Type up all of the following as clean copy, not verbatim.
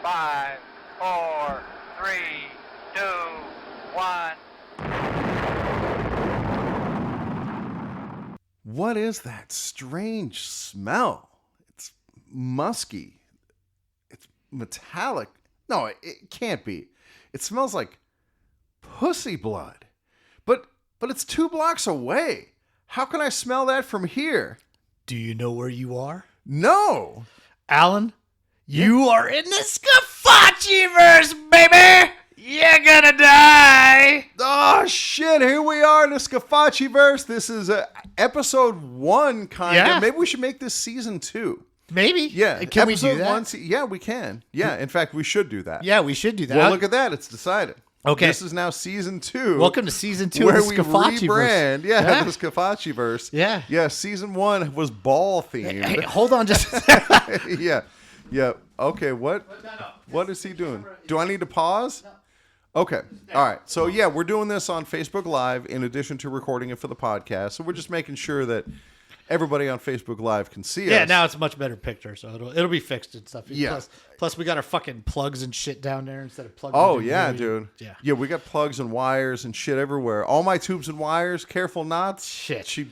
5, 4, 3, 2, 1. What is that strange smell? It's musky. It's metallic. No, it can't be. It smells like pussy blood. But it's 2 blocks away. How can I smell that from here? Do you know where you are? No. Alan, you are in the Scafachiverse, baby! You're gonna die! Oh, shit. Here we are in the Scafachiverse. This is episode 1, kind of. Yeah. Maybe we should make this season 2. Maybe. Yeah. Can we do episode that? 1, yeah, we can. Yeah, in fact, we should do that. Yeah, we should do that. Well, look at that. It's decided. Okay. This is now season 2. Welcome to season 2 where of the we Scafachiverse. rebrand. Yeah, the Scafachiverse. Yeah. Yeah, season 1 was ball themed. Hey, hold on just a second. Yeah. Okay, what is he doing? Do I need to pause? No. Okay. All right. So, yeah, we're doing this on Facebook Live in addition to recording it for the podcast. So we're just making sure that everybody on Facebook Live can see us. Yeah, now it's a much better picture, so it'll be fixed and stuff. Yeah. Plus we got our fucking plugs and shit down there instead of plugs. Oh, yeah, dude. Yeah. Yeah, we got plugs and wires and shit everywhere. All my tubes and wires, careful knots. Shit. She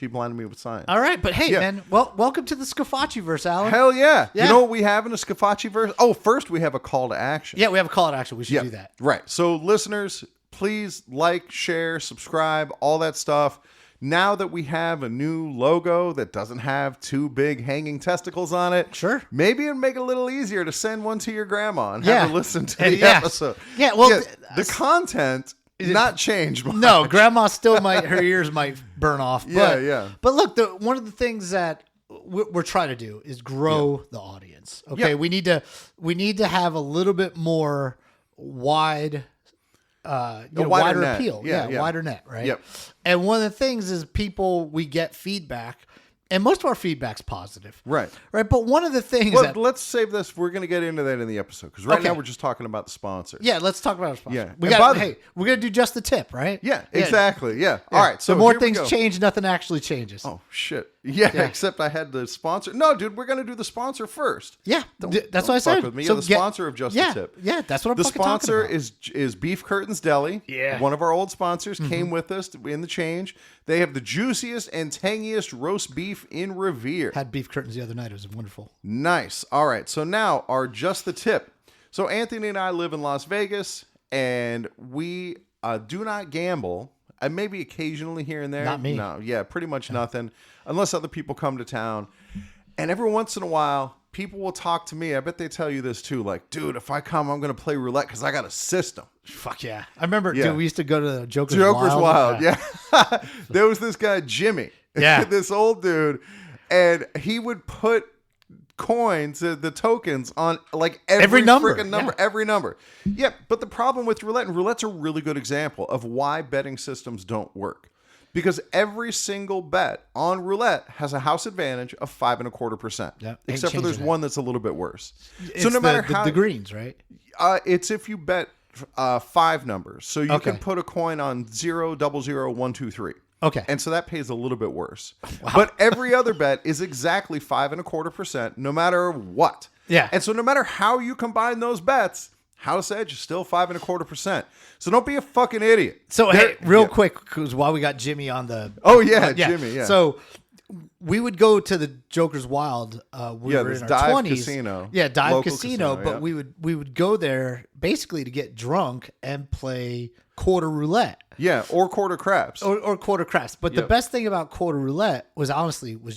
blinded me with science. All right, but hey, Yeah. man, welcome to the Scafachiverse, Alan. Hell yeah. Yeah. You know what we have in the Scafachiverse? Oh, first we have a call to action. Yeah, we have a call to action. We should do that. Right. So listeners, please like, share, subscribe, all that stuff. Now that we have a new logo that doesn't have 2 big hanging testicles on it, Sure. maybe it'll make it a little easier to send one to your grandma and have her listen to the Yeah. episode. Yeah, well, the content not changed much. No, grandma still might, her ears might burn off. But, Yeah. But look, one of the things that we're trying to do is grow the audience. Okay, Yeah. we need to have a little bit more wide, wider net. appeal. Yeah. Wider net, right? Yep. And one of the things is we get feedback, and most of our feedback's positive. Right. Right. But one of the things Well, that let's save this. We're going to get into that in the episode because right Okay. now we're just talking about the sponsor. yeah, let's talk about our sponsor. Yeah. We And got. by the- Hey, we're gonna do just the tip, right? Yeah, exactly. Yeah. Yeah. All right. So the more here we things go. change, nothing actually changes. Oh shit! Yeah, except I had the sponsor. No, dude, we're gonna do the sponsor first. Yeah, that's Don't what I fuck said. with me. So Yeah, the sponsor of Just the Tip. Yeah, that's what I'm The fucking talking sponsor about. is Beef Curtains Deli. Yeah. One of our old sponsors came with us in the change. They have the juiciest and tangiest roast beef in Revere. Had beef curtains the other night. It was wonderful. Nice. All right. So now our Just the Tip. So Anthony and I live in Las Vegas, and we do not gamble. Maybe occasionally here and there. Not me. No. Yeah. Pretty much nothing, unless other people come to town. And every once in a while, people will talk to me. I bet they tell you this too. Like, dude, if I come, I'm going to play roulette because I got a system. Fuck yeah! I remember. Yeah. Dude, we used to go to the Joker's Wild. Yeah. There was this guy, Jimmy. Yeah. This old dude. And he would put coins, the tokens on like every number. freaking number, every number. Yeah. But the problem with roulette, and roulette's a really good example of why betting systems don't work. Because every single bet on roulette has a house advantage of 5.25%. Yeah, ain't except for there's changing one that's a little bit worse. It's So no matter the, how the greens, right? it's if you bet 5 numbers. So you Okay. can put a coin on 0, 00, 1, 2, 3. Okay. And so that pays a little bit worse. But every other bet is exactly 5.25%, no matter what. Yeah. And so no matter how you combine those bets, house edge is still 5.25%. So don't be a fucking idiot. So hey, real quick, because while we got Jimmy on the Jimmy. Yeah. So we would go to the Joker's Wild. We were this in our dive 20s. casino. Yeah, dive Local casino. casino, But yeah. we would go there basically to get drunk and play quarter roulette. Yeah, or quarter craps. Or quarter craps. But the Yep. best thing about quarter roulette was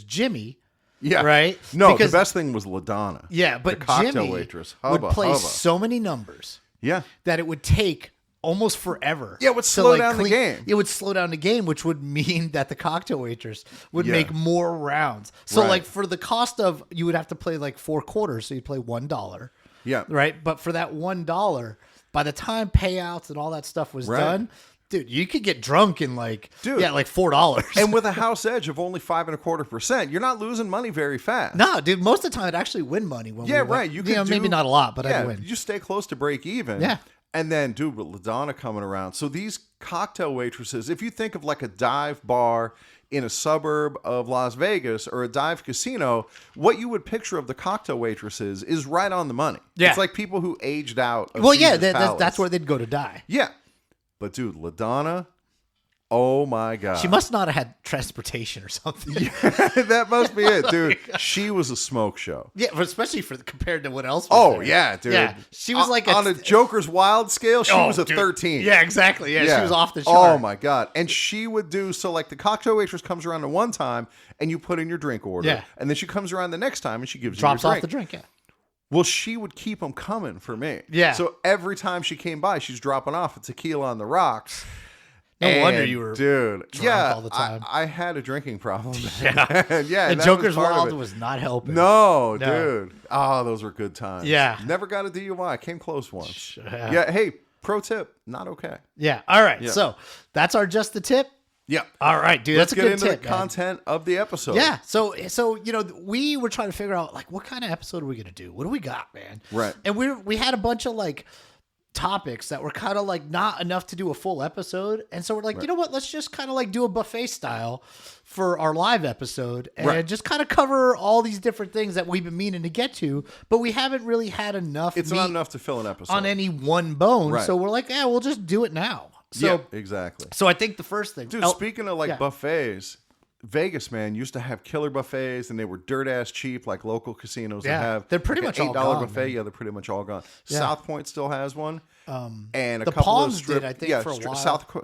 Jimmy. Yeah. Right? No, Because- the best thing was LaDonna. Yeah, but the cocktail Jimmy waitress. would Hubba, play hubba. so many numbers Yeah. that it would take almost forever. Yeah, it would to, slow down the game. It would slow down the game, which would mean that the cocktail waitress would Yeah. make more rounds. So Right. like for the cost of, you would have to play like 4 quarters. So you play $1. Yeah. Right. But for that $1, by the time payouts and all that stuff was Right. done, dude, you could get drunk in like, Dude. like $4. And with a house edge of only 5.25%, you're not losing money very fast. no, dude, most of the time I'd actually win money. When Yeah, we went. right. You could maybe not a lot, but yeah, I'd win. you just stay close to break even. Yeah. And then, dude, with LaDonna coming around. So these cocktail waitresses, if you think of like a dive bar in a suburb of Las Vegas or a dive casino, what you would picture of the cocktail waitresses is right on the money. Yeah. It's like people who aged out of Well, yeah, Caesar's Palace. that's where they'd go to die. Yeah. But dude, LaDonna, oh my God. She must not have had transportation or something. That must be it, dude. She was a smoke show. Yeah, but especially compared to what else was Oh, there. yeah, dude. Yeah, she was like on a Joker's Wild scale, she was a dude. 13. Yeah, exactly. Yeah, she was off the Oh chart. my God. And she would do, so like the cocktail waitress comes around the one time and you put in your drink order. Yeah. And then she comes around the next time and she gives Drops you your off drink. the drink, yeah. Well, she would keep them coming for me. Yeah. So every time she came by, she's dropping off a tequila on the rocks. No wonder And, you were dude. drunk Yeah, all the time. I had a drinking problem. Yeah. and yeah, And that Joker's part of Wild it. was not helping. No, No. dude. Oh, those were good times. Yeah. Never got a DUI. Came close once. Yeah. Yeah. Hey, pro tip, not okay. Yeah. All right. Yeah. So that's our just the tip. Yeah. All right, dude. Let's that's a get good into tip, the man. content of the episode. Yeah. So we were trying to figure out like what kind of episode are we gonna do? What do we got, man? Right. And we had a bunch of like topics that were kind of like not enough to do a full episode, and so we're like, you know what? Let's just kind of like do a buffet style for our live episode and just kind of cover all these different things that we've been meaning to get to, but we haven't really had enough. It's meat not enough to fill an episode. on any one bone. Right. So we're like, yeah, we'll just do it now. So yeah, exactly. So I think the first thing, Dude, speaking of like yeah. buffets, Vegas, man, used to have killer buffets, and they were dirt ass cheap, like local casinos Yeah, that have. they're pretty like much an all $8 gone, buffet. man. Yeah, they're pretty much all gone. Yeah. South Point still has one, and a the couple Palms of strip. did, I think, for a while.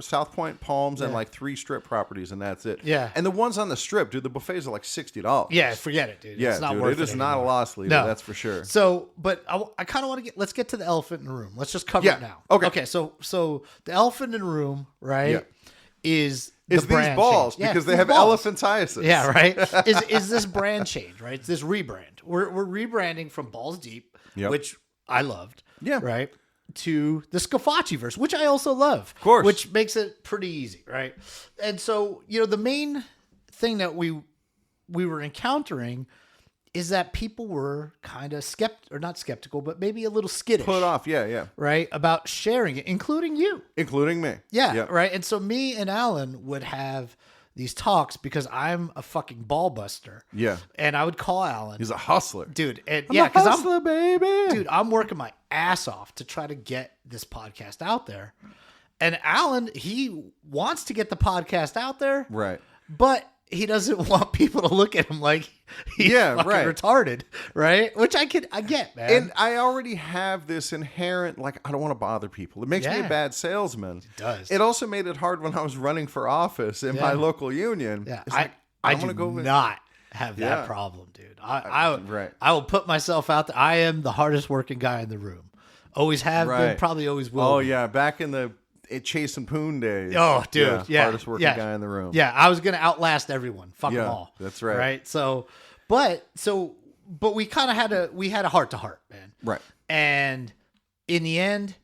South Point, Palms, and Yeah. like 3 strip properties, and that's it. Yeah. and the ones on the strip, dude, the buffets are like $60. Yeah, forget it, dude. yeah, it's not dude, worth it is not a anymore. loss leader. No. That's for sure. So, but I kind of want to let's get to the elephant in the room. Let's just cover Yeah, it now. okay. Okay. So the elephant in the room, right, Yeah. is It's the these brand balls change. Yeah, because they these have balls. elephantiasis. Yeah, right. Is this brand change, right? It's this rebrand. We're rebranding from Balls Deep, Yep. which I loved. Yeah. Right. To the Scafachiverse, which I also love. Of course. Which makes it pretty easy, right? And so, the main thing that we were encountering is that people were kind of not skeptical, but maybe a little skittish. Put off. Yeah. Right? About sharing it, including you. Including me. Yeah, right. And so me and Alan would have these talks because I'm a fucking ball buster. Yeah. And I would call Alan. He's a hustler. Dude, and I'm yeah, a because hustler, baby. I'm working my ass off to try to get this podcast out there. And Alan, he wants to get the podcast out there, Right. but he doesn't want people to look at him like he's fucking right. retarded, right? Which I get, man. And I already have this inherent, like, I don't want to bother people. It makes me Yeah. a bad salesman. It does. It also made it hard when I was running for office in my Yeah. local union. Yeah, It's like, I wanna do with- not have that Yeah. problem, dude. Right. I will put myself out there. I am the hardest working guy in the room. Always have been, Right. probably always will. Oh, be. yeah. Back in the Chase and Poon days. Oh, dude. Yeah. Hardest working yeah. guy in the room. Yeah, I was gonna outlast everyone. Fuck them Yeah, all. that's right. Right. So, but we kind of had a heart to heart, man. Right. And in the end,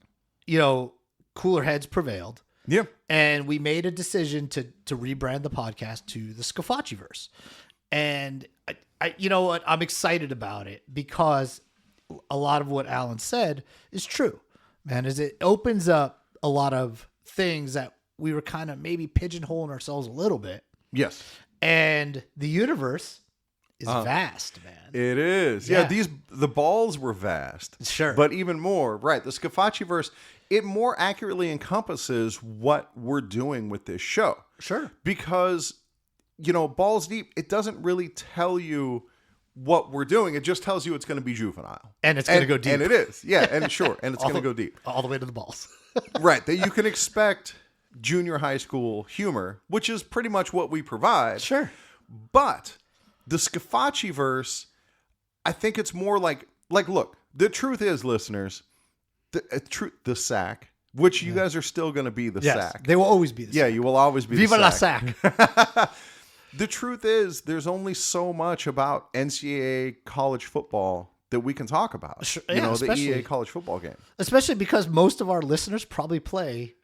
cooler heads prevailed. Yeah. And we made a decision to rebrand the podcast to the Scafachiverse. And I you know what? I'm excited about it because a lot of what Alan said is true, man. Is it opens up a lot of things that we were kind of maybe pigeonholing ourselves a little bit. Yes. And the universe is vast, man. It is. Yeah. Yeah, the balls were vast. Sure. But even more, right, the Scafachiverse, it more accurately encompasses what we're doing with this show. Sure. Because, Balls Deep, it doesn't really tell you what we're doing. It just tells you it's going to be juvenile. And it's going to go deep. And it is. Yeah, and sure. And it's going to go deep. All the way to the balls. Right. That you can expect junior high school humor, which is pretty much what we provide. Sure. But the Scafachiverse, I think it's more like look, the truth is, listeners, the sack, which you guys are still going to be the Yes, sack. they will always be the Yeah, sack. you will always be Viva the la sack. sack. The truth is, there's only so much about NCAA college football that we can talk about. Sure, the yeah, EA especially- college football game. Especially because most of our listeners probably play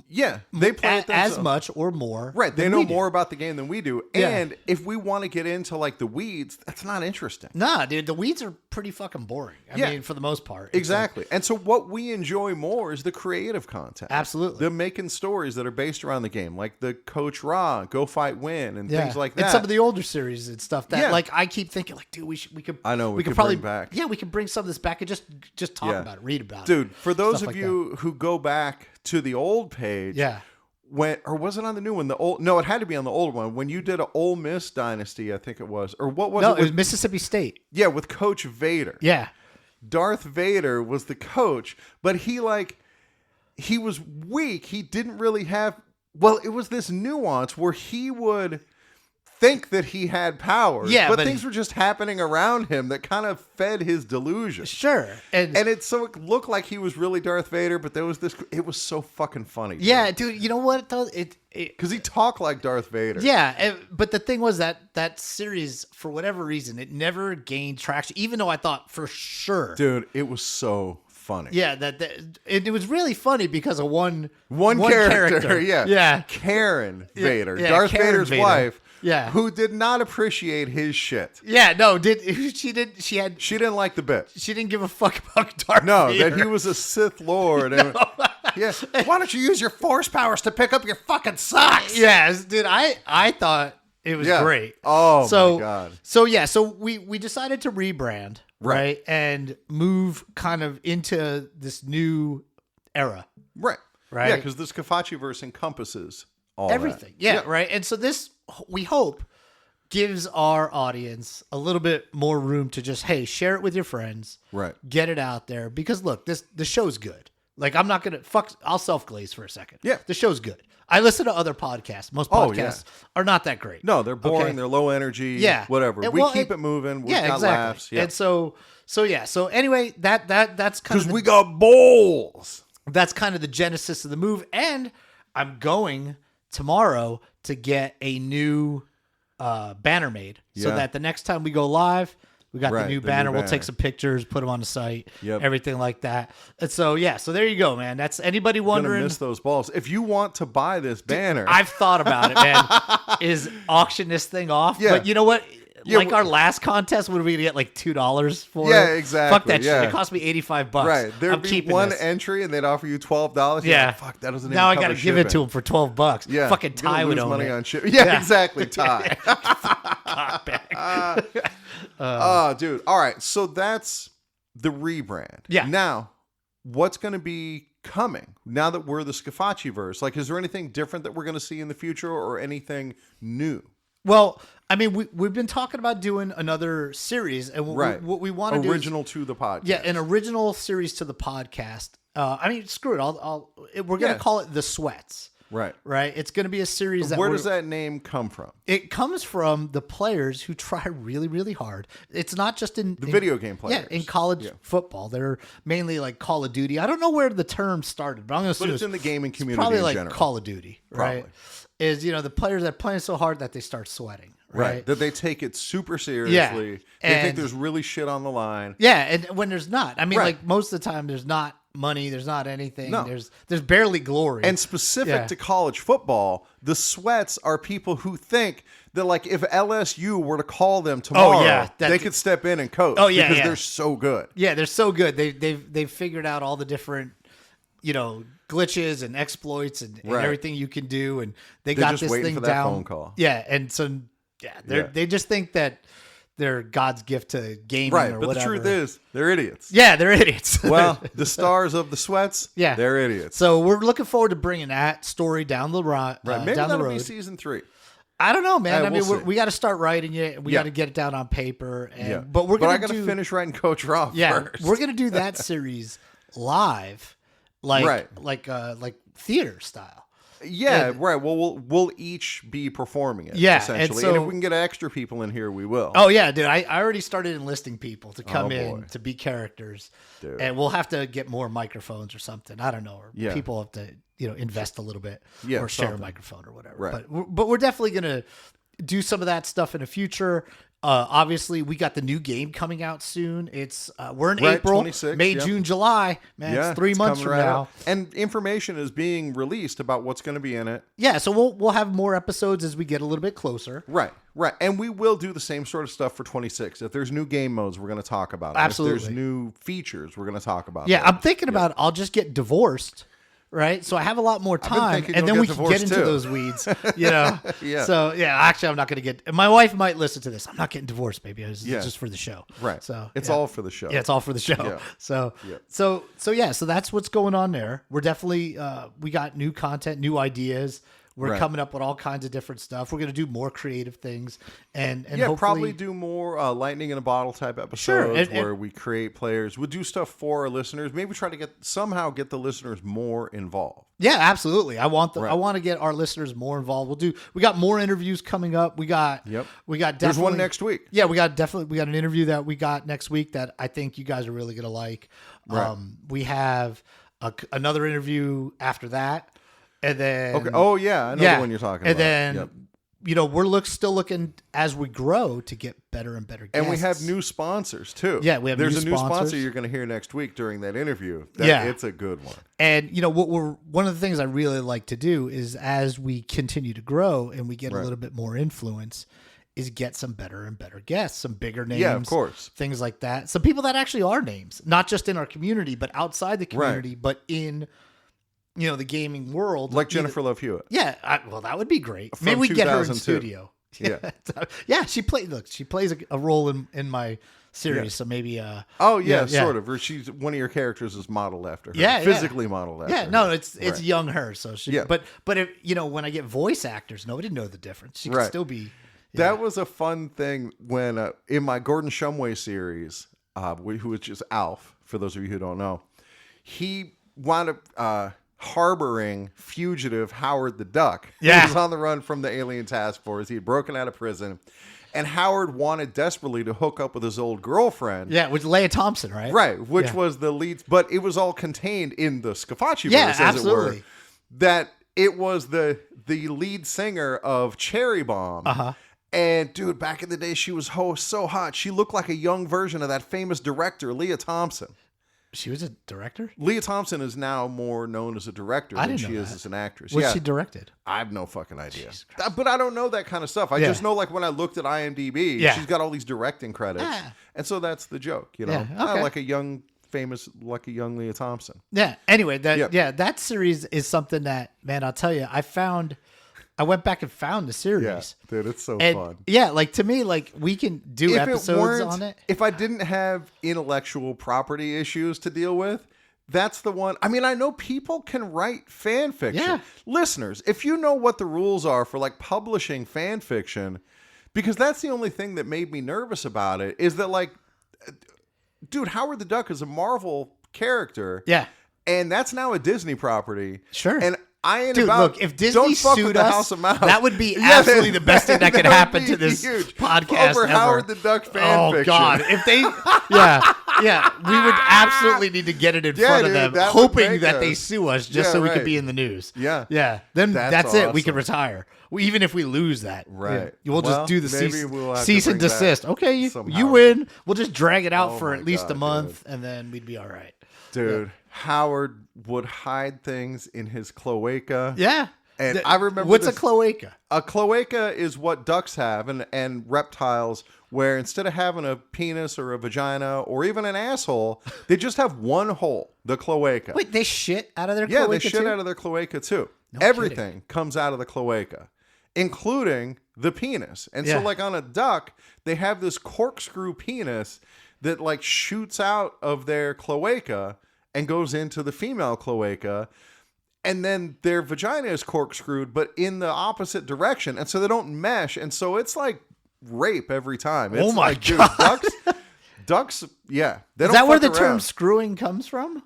Yeah, they play it as themselves. much or more. Right, they than know we do. more about the game than we do. Yeah. And if we want to get into like the weeds, that's not interesting. Nah, dude, the weeds are pretty fucking boring. I Yeah. mean, for the most part. It's Exactly. And so what we enjoy more is the creative content. Absolutely. The making stories that are based around the game, like the Coach Ra, Go Fight Win, and yeah. things like that. And some of the older series and stuff that, Yeah. like, I keep thinking, like, dude, we could. I know, we could probably bring back. Yeah, we could bring some of this back and just talk Yeah. about it, read about it. Dude, for those stuff of like you who go back to the old page, Yeah. or was it on the new one? No, it had to be on the old one. When you did an Ole Miss Dynasty, I think it was, or what was No, it? it was Mississippi State. Yeah, with Coach Vader. Yeah. Darth Vader was the coach, but he was weak. He didn't really have. Well, it was this nuance where he would think that he had powers, Yeah, but but things were just happening around him that kind of fed his delusion. Sure. And it looked like he was really Darth Vader, but there was this. It was so fucking funny. Yeah, dude. You know what? Though because he talked like Darth Vader. Yeah, but the thing was that series, for whatever reason, it never gained traction. Even though I thought for sure, Dude, it was so funny. yeah, it was really funny because of one character. Yeah, yeah, Karen Vader, yeah, Darth Karen Vader's Vader. wife. Yeah. Who did not appreciate his shit. yeah. No, she didn't Like the bit. she didn't give a fuck about Darth No, Vader. that he was a Sith Lord. And, yeah. Why don't you use your force powers to pick up your fucking socks? Yes, dude. I thought it was Yeah. great. Oh my God. So yeah, so we decided to rebrand, right, and move kind of into this new era. Right. Right. Yeah, because the Scafachiverse encompasses all Everything. that. Yeah, right. And so this, we hope, gives our audience a little bit more room to just, hey, share it with your friends. Right. Get it out there. Because look, the show's good. Like, I'm not going to, I'll self-glaze for a second. Yeah. The show's good. I listen to other podcasts. Most podcasts are not that great. No, they're boring. Okay? They're low energy. Yeah. Whatever. And, We well, keep it moving. We've yeah, got exactly. laughs. Yeah. And so yeah. So anyway, that's kind Because of we got bowls. that's kind of the genesis of the move. And I'm going tomorrow to get a new banner made so Yeah. that the next time we go live, we got Right, the new the new banner. We'll banner. take some pictures, put them on the site, Yep. everything like that. And so, yeah, so there you go, man. That's anybody Gonna wondering. miss those balls. If you want to buy this banner, I've thought about it, man. Is auction this thing off? Yeah. But you know what? Yeah, Like our last contest, what are we gonna get? Like $2 for? Yeah, it? exactly, Fuck that yeah. shit. It cost me $85. right? There'd I'm be keeping one this. entry, and they'd offer you $12. You're Yeah. like, fuck, that doesn't. Now I even gotta cover give it to shipping. him for $12. Yeah, Fucking You're gonna Ty would lose own money it. on shipping. Yeah, Yeah. exactly. Ty. Oh, dude. All right. So that's the rebrand. Yeah. Now, what's going to be coming now that we're the Scafachiverse? Like, is there anything different that we're going to see in the future, or anything new? Well, I mean, we've been talking about doing another series, and what we want to do is, Original to the podcast. yeah, an original series to the podcast. I mean, screw it. We're gonna Yeah. call it The Sweats. Right. Right. It's gonna be a series that Where does that name come from? It comes from the players who try really, really hard. It's not just in video game players. Yeah, in college football, they're mainly like Call of Duty. I don't know where the term started, but I'm going to assume But it's in the gaming community probably in like general. Call of Duty, right? Probably. Is the players that are playing so hard that they start sweating, right? That they take it super seriously. Yeah. They And- think there's really shit on the line. Yeah, and when there's not, I mean, Right. like most of the time, there's not money, there's not anything, No. there's barely glory. And specific Yeah. to college football, the Sweats are people who think that, like, if LSU were to call them tomorrow, yeah, they could step in and coach. Oh, yeah, because yeah. they're so good. Yeah, they're so good. They've figured out all the different, glitches and exploits and Right. everything you can do, and they They're got just this waiting thing for that down. phone call. Yeah, and so they just think that they're God's gift to gaming, Right. or But whatever. the truth is, they're idiots. yeah, they're idiots. Well, the stars of the Sweats, Yeah. they're idiots. So we're looking forward to bringing that story down the road. Right. Maybe down the that'll road. be season 3. I don't know, man. Hey, I mean, we'll see. we got to start writing it. We Yeah. got to get it down on paper. And, Yeah. But we're But I gonna got to do finish writing Coach Roth Yeah, first. we're gonna do that series live, like theater style. Yeah, And- right. Well, we'll each be performing it. Yeah, and essentially. so- And if we can get extra people in here, we will. Oh yeah, dude! I already started enlisting people to come Oh, in boy. to be characters, Dude. and we'll have to get more microphones or something. I don't know, or Yeah. people have to invest a little bit, Yeah, or share something. a microphone or whatever. Right. But we're definitely gonna do some of that stuff in the future. Obviously, we got the new game coming out soon. It's we're in April, 26, May, yep. June, July. Man, Yeah, it's 3 months coming from right now. up. And information is being released about what's going to be in it. Yeah, so we'll have more episodes as we get a little bit closer. Right. And we will do the same sort of stuff for 26. If there's new game modes, we're going to talk about it. Absolutely. If there's new features, we're going to talk about Yeah, those. I'm thinking about I'll just get divorced, right? So I have a lot more time, thinking and then you'll we get can get divorced into too. those weeds, you know? Yeah. So, yeah, actually, I'm not going to get... My wife might listen to this. I'm not getting divorced, baby. It's just for the show. Right. So It's yeah. all for the show. Yeah, it's all for the show. Yeah. So, Yeah. So that's what's going on there. We're definitely... we got new content, new ideas. We're Right. coming up with all kinds of different stuff. We're going to do more creative things. And Yeah, hopefully, probably do more lightning in a bottle type episodes Sure, and- where we create players. We'll do stuff for our listeners. Maybe try to somehow get the listeners more involved. Yeah, absolutely. I want Right. I want to get our listeners more involved. We got more interviews coming up. We got definitely There's one next week. Yeah, we got an interview that we got next week that I think you guys are really going to like. Right. We have another interview after that. And then Okay. Oh yeah, I know the one you're talking and about. then Yep. we're still looking as we grow to get better and better guests. And we have new sponsors too. Yeah, we have There's new a new sponsors. sponsor you're going to hear next week during that interview. It's a good one. And one of the things I really like to do is as we continue to grow and we get a little bit more influence is get some better and better guests, some bigger names. Yeah, of course. Things like that. Some people that actually are names, not just in our community, but outside the community, but in the gaming world. Like Jennifer Love Hewitt. Yeah, well, that would be great. From Maybe we get her in 2002. studio. Yeah. Yeah, she plays a role in my series, so maybe Oh yeah, sort of. Or she's one of your characters is modeled after her. Yeah, physically modeled after. Yeah, her. no, it's Right. young her. So she, Yeah. but if when I get voice actors, nobody know the difference. She can Right. still be. That was a fun thing when in my Gordon Shumway series, which is Alf, for those of you who don't know, he wound up harboring fugitive Howard the Duck. Yeah. He was on the run from the alien task force. He had broken out of prison, and Howard wanted desperately to hook up with his old girlfriend. Yeah, with Leia Thompson, right? Right, which Yeah. was the lead, but it was all contained in the Scafachiverse, Yeah, as it were. absolutely. That it was the lead singer of Cherry Bomb. Uh-huh. And dude, back in the day, she was so hot. She looked like a young version of that famous director, Leah Thompson. She was a director. Leah Thompson is now more known as a director I than didn't she know is that. as an actress. What Yeah, she directed? I have no fucking idea. But I don't know that kind of stuff. I Yeah. just know, like, when I looked at IMDb, Yeah. she's got all these directing credits. Ah. And so that's the joke, you know? Yeah, okay. Like a young, famous, lucky young Leah Thompson. Yeah. Anyway, Yep. that series is something that, man, I'll tell you, I went back and found the series. Yeah, dude, it's so And fun. yeah, like to me, like we can do episodes on it. If I didn't have intellectual property issues to deal with, that's the one. I mean, I know people can write fan fiction. Yeah. Listeners, if you know what the rules are for like publishing fan fiction, because that's the only thing that made me nervous about it, is that like, dude, Howard the Duck is a Marvel character. Yeah. And that's now a Disney property. Sure. And I ain't Dude, about, look, if Disney don't fuck with sued the us, House of Mouse. that would be Yeah, absolutely the best thing that could would happen be to this huge. podcast Over ever. Howard the Duck fan Oh fiction. God, if they, yeah, we would absolutely need to get it in front of dude, them, that would hoping make that they us. sue us just Yeah, so we right. could be in the news. Yeah. yeah. Then that's it. We awesome. can retire. Even if we lose that, Right. yeah. We'll Well, just do the maybe cease, we'll have to cease and bring back desist. Okay, you some you Howard. win. We'll just drag it out Oh for my at least a God, month, and then we'd be all right. Dude, Howard would hide things in his cloaca. Yeah. And I remember what's this- a cloaca? A cloaca is what ducks have and reptiles, where instead of having a penis or a vagina or even an asshole, they just have one hole, the cloaca. Wait, they shit out of their yeah, cloaca they shit too? out of their cloaca too. No Everything comes out of the cloaca, including the penis. And so Yeah. like on a duck, they have this corkscrew penis that like shoots out of their cloaca and goes into the female cloaca. And then their vagina is corkscrewed, but in the opposite direction. And so they don't mesh. And so it's like rape every time. It's Oh my like, dude, God. ducks, yeah. They Is don't that where the fuck term around. screwing comes from?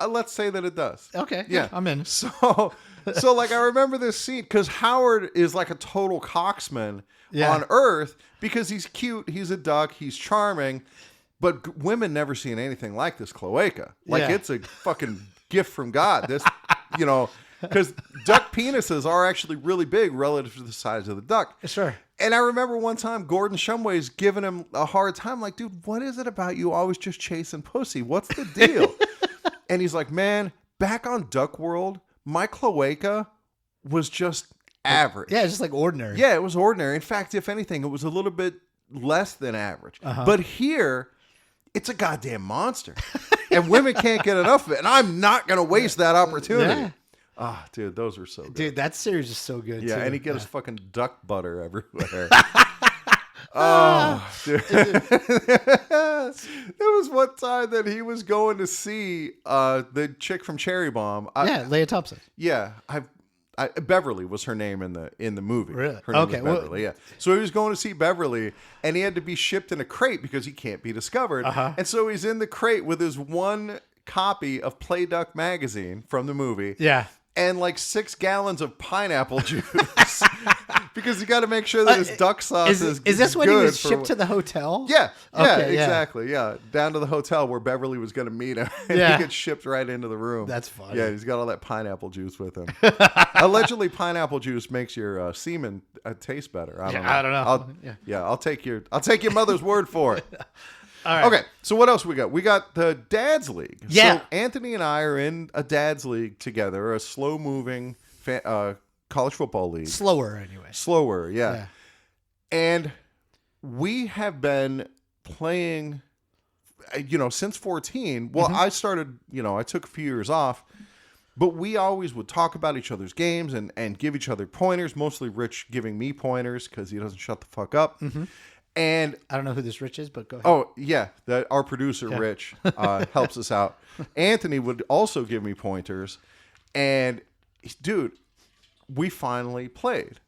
Let's say that it does. Okay. Yeah. I'm in. So like I remember this scene because Howard is like a total coxman Yeah. on Earth because he's cute, he's a duck, he's charming, but women never seen anything like this cloaca. Like Yeah. it's a fucking gift from God. This, you know, because duck penises are actually really big relative to the size of the duck. Sure. And I remember one time Gordon Shumway's giving him a hard time, like, dude, what is it about you always just chasing pussy? What's the deal? And he's like, man, back on Duck World, my cloaca was just average. Yeah, just like ordinary. Yeah, it was ordinary. In fact, if anything, it was a little bit less than average. But here, it's a goddamn monster. And women can't get enough of it. And I'm not going to waste that opportunity. Yeah. Ah, dude, those were so good. Dude, that series is so good, Yeah, too. and he get his fucking duck butter everywhere. Oh, dude. There was one time that he was going to see the chick from Cherry Bomb. Leah Thompson. Yeah, Beverly was her name in the movie. Really? Her name Okay, was Beverly, yeah. So he was going to see Beverly, and he had to be shipped in a crate because he can't be discovered. And so he's in the crate with his one copy of Play Duck magazine from the movie. Yeah. And like 6 gallons of pineapple juice. Because you got to make sure that his duck sauce is this when he good was shipped to the hotel? Yeah, Okay, yeah. exactly. Yeah, down to the hotel where Beverly was going to meet him. And Yeah. he gets shipped right into the room. That's funny. Yeah, he's got all that pineapple juice with him. Allegedly, pineapple juice makes your semen taste better. I don't know. I'll take your mother's word for it. All right. Okay, so what else we got? We got the Dads League. Yeah. So Anthony and I are in a Dads League together, a slow-moving college football league. Slower, anyway. Slower, yeah. And we have been playing, since 14. Well, I started, I took a few years off, but we always would talk about each other's games and give each other pointers, mostly Rich giving me pointers because he doesn't shut the fuck up. And I don't know who this Rich is, but go ahead. Oh, yeah. Our producer, Rich, helps us out. Anthony would also give me pointers. And, dude, we finally played.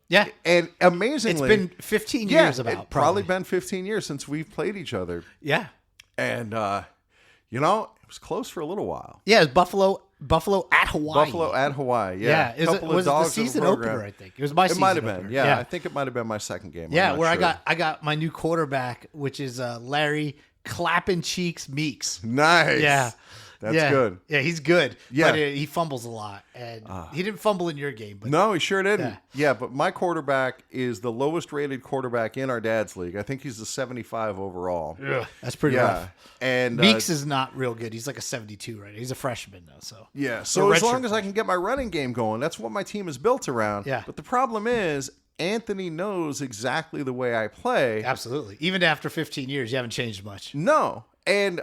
Yeah. And amazingly... It's been 15 years about, it's probably been 15 years since we've played each other. Yeah. And, it was close for a little while. Yeah, it was Buffalo at Hawaii. Buffalo at Hawaii, yeah. It was the season opener, I think. It was my season opener. It might have been, yeah. I think it might have been my second game. Yeah, where I got my new quarterback, which is Larry Clapping Cheeks Meeks. Nice. Yeah. That's good. Yeah, he's good. Yeah. But he fumbles a lot. And he didn't fumble in your game. But no, he sure didn't. Yeah, but my quarterback is the lowest rated quarterback in our Dad's League. I think he's a 75 overall. Yeah. That's pretty rough. And Meeks is not real good. He's like a 72 right now. He's a freshman though. So yeah. So as long as I can get my running game going, that's what my team is built around. Yeah. But the problem is Anthony knows exactly the way I play. Absolutely. Even after 15 years, you haven't changed much. No. And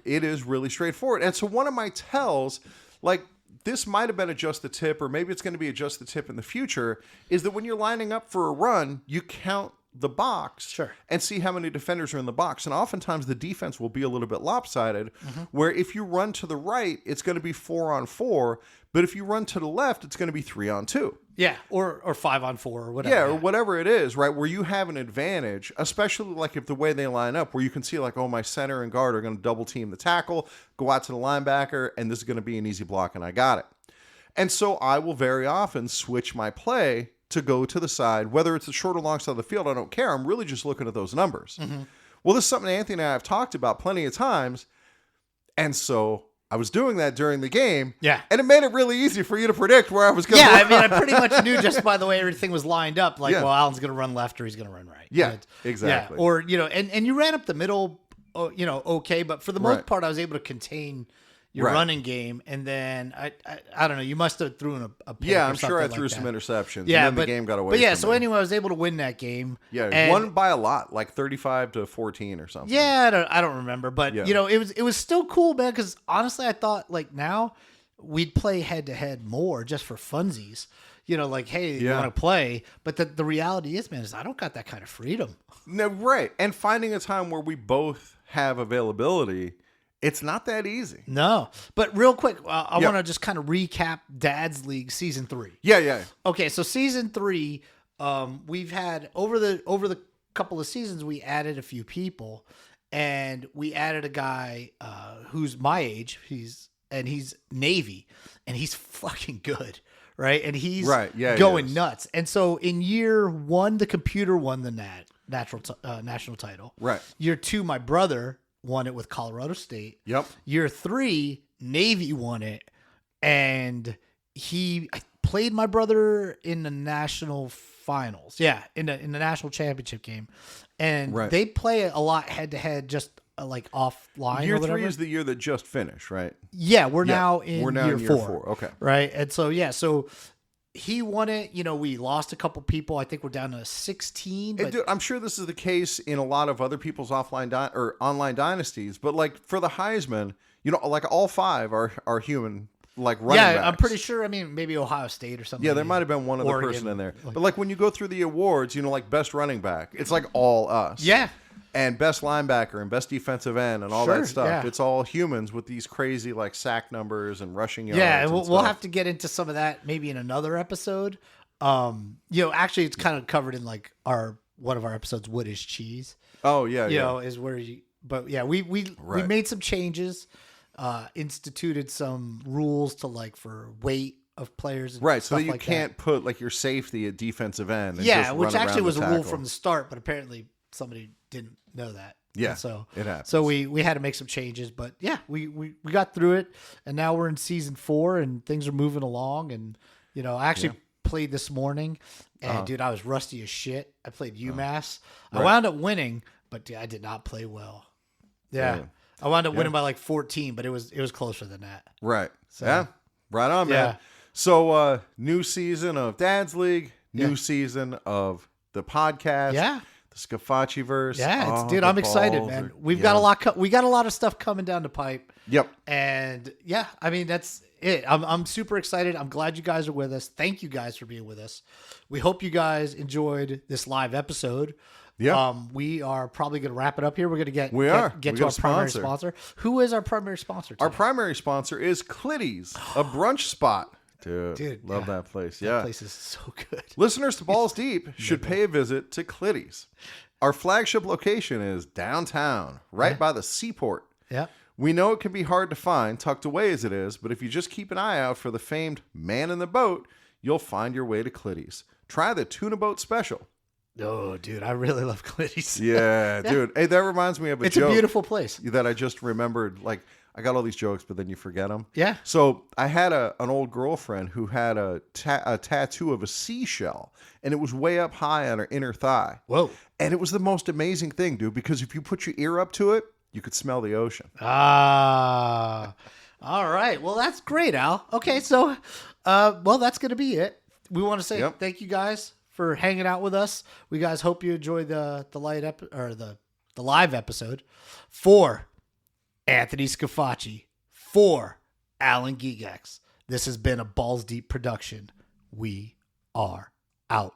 it is really straightforward. And so one of my tells, like this might have been adjust the tip, or maybe it's going to be adjust the tip in the future, is that when you're lining up for a run, you count the box and see how many defenders are in the box. And oftentimes the defense will be a little bit lopsided, where if you run to the right, it's going to be 4-on-4. But if you run to the left, it's going to be 3-on-2. Yeah, or 5-on-4 or whatever. Yeah, or whatever it is, right? Where you have an advantage, especially like if the way they line up, where you can see like, oh, my center and guard are going to double team the tackle, go out to the linebacker, and this is going to be an easy block, and I got it. And so I will very often switch my play to go to the side, whether it's the short or long side of the field, I don't care. I'm really just looking at those numbers. Well, this is something Anthony and I have talked about plenty of times, and so I was doing that during the game. Yeah. And it made it really easy for you to predict where I was going. Yeah, I mean, I pretty much knew just by the way everything was lined up, like, well, Allen's going to run left or he's going to run right. Yeah, exactly. Yeah, or, and you ran up the middle, okay, but for the most part, I was able to contain your running game, and then I don't know, you must have thrown a pick. Yeah, I'm sure I threw some interceptions. Yeah, and then the game got away. But yeah, from so me. anyway, I was able to win that game. Yeah, won by a lot, like 35-14 or something. Yeah, I don't remember, but it was still cool, man. Because honestly, I thought like now we'd play head to head more just for funsies. Like, hey, you want to play? But the reality is, man, is I don't got that kind of freedom. No, right. And finding a time where we both have availability. It's not that easy. No. But real quick, I want to just kind of recap Dad's League Season 3. Yeah. Okay, so Season 3, we've had, over the couple of seasons, we added a few people. And we added a guy who's my age. He's Navy. And he's fucking good, right? And he's going nuts. And so in year 1, the computer won the national title. Right. Year 2, my brother won it with Colorado State. Yep. Year 3, Navy won it, and he played my brother in the national finals. Yeah, in the national championship game, and Right. they play a lot head to head, just like offline. Year or whatever. 3 is the year that just finished, right? Yeah, we're now in year year 4. Okay. Right, and so he won it. You know, we lost a couple people. I think we're down to 16. But And dude, I'm sure this is the case in a lot of other people's or online dynasties, but like for the Heisman, you know, like all 5 are human, like running yeah, backs. I'm pretty sure. I mean, maybe Ohio State or something. Yeah, there might have been one other Oregon, person in there. like- But like when you go through the awards, you know, like best running back, it's like all us. Yeah. And best linebacker and best defensive end and all Sure, that stuff. yeah. It's all humans with these crazy like sack numbers and rushing yards. Yeah, and we'll stuff. have to get into some of that maybe in another episode. You know, actually, it's kind of covered in like one of our episodes. What is cheese? Oh yeah, You yeah. know, is where you. But yeah, we Right. made some changes, instituted some rules to like for weight of players. And Right, so stuff that you like can't put like your safety at defensive end. And Yeah, just which run actually around was the a rule tackle. from the start, but apparently somebody didn't know that. Yeah, And so it happens. So we had to make some changes, but yeah, we got through it, and now we're in season 4, and things are moving along. And you know, I actually played this morning, and dude, I was rusty as shit. I played UMass. I Right. wound up winning, but dude, I did not play well. Yeah, Yeah. I wound up winning by like 14, but it was closer than that. Right. Yeah. Right on, man. Yeah. So new season of Dad's League, new season of the podcast. Yeah. The Scafachiverse. Yeah, Oh, dude, the I'm excited, balls man. are- We've yeah. got a lot. We got a lot of stuff coming down the pipe. Yep. And yeah, I mean, that's it. I'm super excited. I'm glad you guys are with us. Thank you guys for being with us. We hope you guys enjoyed this live episode. Yeah. We are probably going to wrap it up here. We're going to get We to got our a primary sponsor. sponsor. Who is our primary sponsor today? Our primary sponsor is Clitty's, a brunch spot. Dude, love yeah. that place. That Yeah. place is so good. Listeners to Balls Deep should pay a visit to Clitty's. Our flagship location is downtown, right by the seaport. Yeah. We know it can be hard to find, tucked away as it is, but if you just keep an eye out for the famed man in the boat, you'll find your way to Clitty's. Try the tuna boat special. Oh, dude, I really love Clitty's. Yeah, dude. Hey, that reminds me of a It's joke a beautiful place. that I just remembered. Like, I got all these jokes, but then you forget them. Yeah. So I had an old girlfriend who had a tattoo of a seashell, and it was way up high on her inner thigh. Whoa. And it was the most amazing thing, dude, because if you put your ear up to it, you could smell the ocean. Ah, all right. Well, that's great, Al. Okay, so, well, that's going to be it. We want to say thank you guys for hanging out with us. We guys hope you enjoyed the live episode. For Anthony Scafachi, for Alan Gigax, this has been a Balls Deep production. We are out.